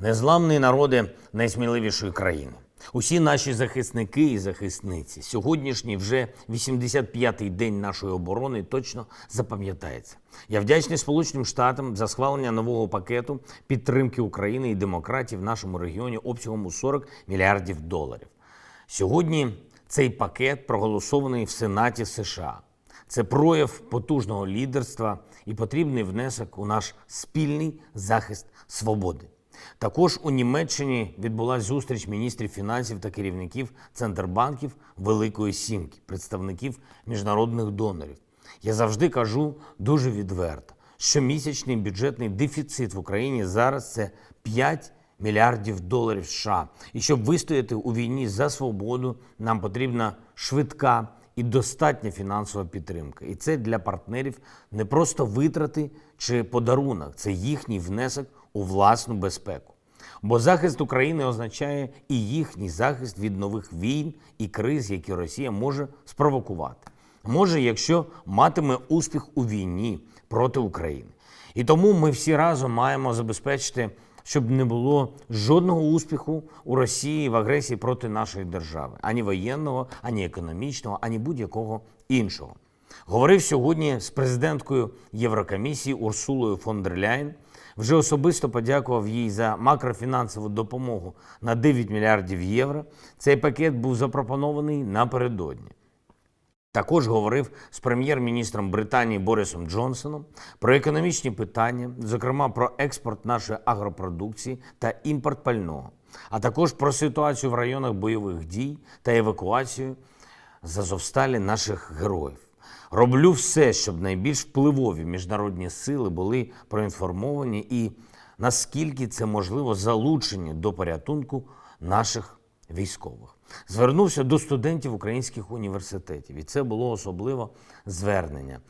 Незламний народи найсміливішої країни. Усі наші захисники і захисниці. Сьогоднішній вже 85-й день нашої оборони точно запам'ятається. Я вдячний Сполученим Штатам за схвалення нового пакету підтримки України і демократії в нашому регіоні обсягом у $40 мільярдів. Сьогодні цей пакет проголосований в Сенаті США. Це прояв потужного лідерства і потрібний внесок у наш спільний захист свободи. Також у Німеччині відбулася зустріч міністрів фінансів та керівників центрбанків Великої Сімки, представників міжнародних донорів. Я завжди кажу дуже відверто, що місячний бюджетний дефіцит в Україні зараз – це $5 мільярдів США. І щоб вистояти у війні за свободу, нам потрібна швидка і достатня фінансова підтримка. І це для партнерів не просто витрати чи подарунок, це їхній внесок у власну безпеку. Бо захист України означає і їхній захист від нових війн і криз, які Росія може спровокувати. Може, якщо матиме успіх у війні проти України. І тому ми всі разом маємо забезпечити, щоб не було жодного успіху у Росії в агресії проти нашої держави. Ані воєнного, ані економічного, ані будь-якого іншого. Говорив сьогодні з президенткою Єврокомісії Урсулою фон дер Ляєн. Вже особисто подякував їй за макрофінансову допомогу на $9 мільярдів. Цей пакет був запропонований напередодні. Також говорив з прем'єр-міністром Британії Борисом Джонсоном про економічні питання, зокрема про експорт нашої агропродукції та імпорт пального, а також про ситуацію в районах бойових дій та евакуацію з Азовсталі наших героїв. Роблю все, щоб найбільш впливові міжнародні сили були проінформовані і, наскільки це можливо, залучені до порятунку наших військових. Звернувся до студентів українських університетів, і це було особливо звернення.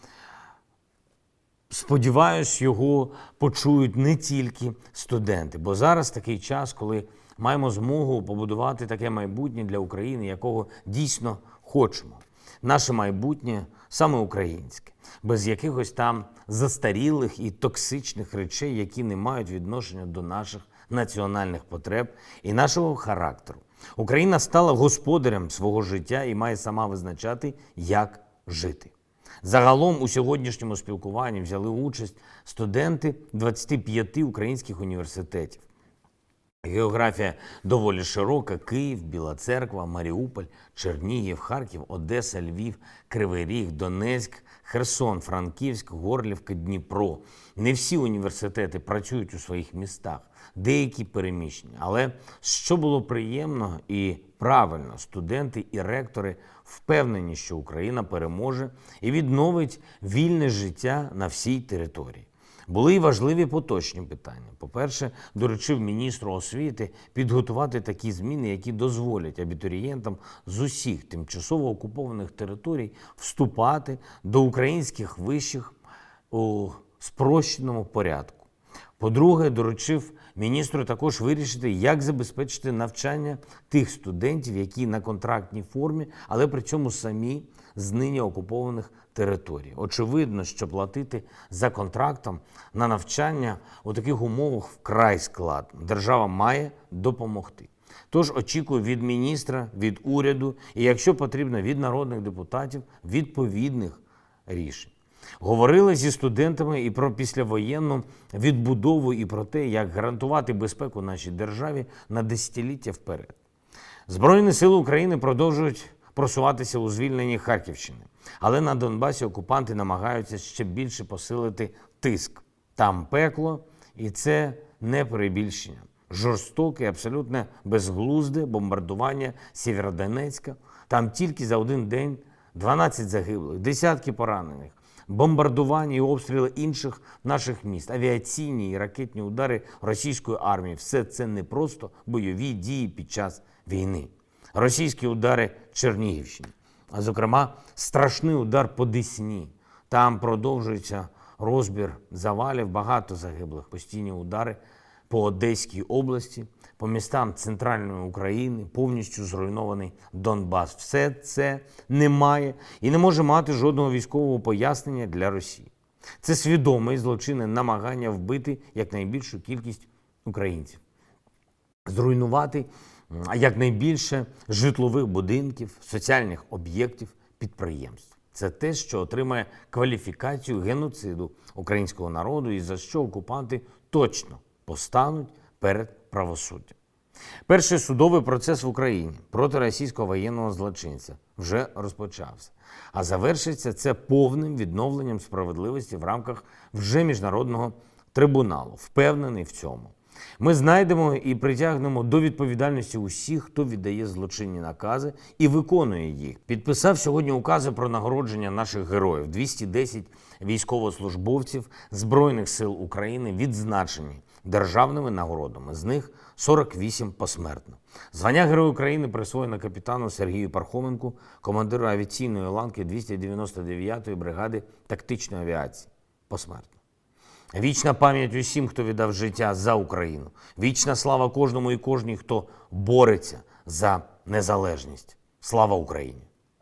Сподіваюсь, його почують не тільки студенти, бо зараз такий час, коли маємо змогу побудувати таке майбутнє для України, якого дійсно хочемо. Наше майбутнє саме українське, без якихось там застарілих і токсичних речей, які не мають відношення до наших національних потреб і нашого характеру. Україна стала господарем свого життя і має сама визначати, як жити. Загалом у сьогоднішньому спілкуванні взяли участь студенти 25 українських університетів. Географія доволі широка: Київ, Біла Церква, Маріуполь, Чернігів, Харків, Одеса, Львів, Кривий Ріг, Донецьк, Херсон, Франківськ, Горлівка, Дніпро. Не всі університети працюють у своїх містах, деякі переміщені. Але що було приємно і правильно, студенти і ректори впевнені, що Україна переможе і відновить вільне життя на всій території. Були й важливі поточні питання. По-перше, доручив міністру освіти підготувати такі зміни, які дозволять абітурієнтам з усіх тимчасово окупованих територій вступати до українських вишів у спрощеному порядку. По-друге, доручив міністру також вирішити, як забезпечити навчання тих студентів, які на контрактній формі, але при цьому самі з нині окупованих територій. Очевидно, що платити за контрактом на навчання у таких умовах вкрай складно. Держава має допомогти. Тож очікую від міністра, від уряду і, якщо потрібно, від народних депутатів відповідних рішень. Говорили зі студентами і про післявоєнну відбудову, і про те, як гарантувати безпеку нашій державі на десятиліття вперед. Збройні сили України продовжують просуватися у звільненні Харківщини. Але на Донбасі окупанти намагаються ще більше посилити тиск. Там пекло, і це не перебільшення. Жорстоке, абсолютно безглузде бомбардування Сєвєродонецька. Там тільки за один день 12 загиблих, десятки поранених. Бомбардування і обстріли інших наших міст, авіаційні і ракетні удари російської армії – все це не просто бойові дії під час війни. Російські удари Чернігівщини, а зокрема страшний удар по Десні. Там продовжується розбір завалів, багато загиблих, постійні удари по Одеській області, по містам центральної України, повністю зруйнований Донбас. Все це не має і не може мати жодного військового пояснення для Росії. Це свідоме і злочинне намагання вбити якнайбільшу кількість українців. зруйнувати якнайбільше житлових будинків, соціальних об'єктів, підприємств. Це те, що отримає кваліфікацію геноциду українського народу і за що окупанти точно постануть перед правосуддям. Перший судовий процес в Україні проти російського воєнного злочинця вже розпочався, а завершиться це повним відновленням справедливості в рамках вже міжнародного трибуналу. Впевнений в цьому. Ми знайдемо і притягнемо до відповідальності усіх, хто віддає злочинні накази і виконує їх. Підписав сьогодні укази про нагородження наших героїв. 210 військовослужбовців Збройних сил України відзначені державними нагородами, з них 48 посмертно. Звання Героя України присвоєно капітану Сергію Пархоменку, командиру авіаційної ланки 299-ї бригади тактичної авіації, посмертно. Вічна пам'ять усім, хто віддав життя за Україну. Вічна слава кожному і кожній, хто бореться за незалежність. Слава Україні!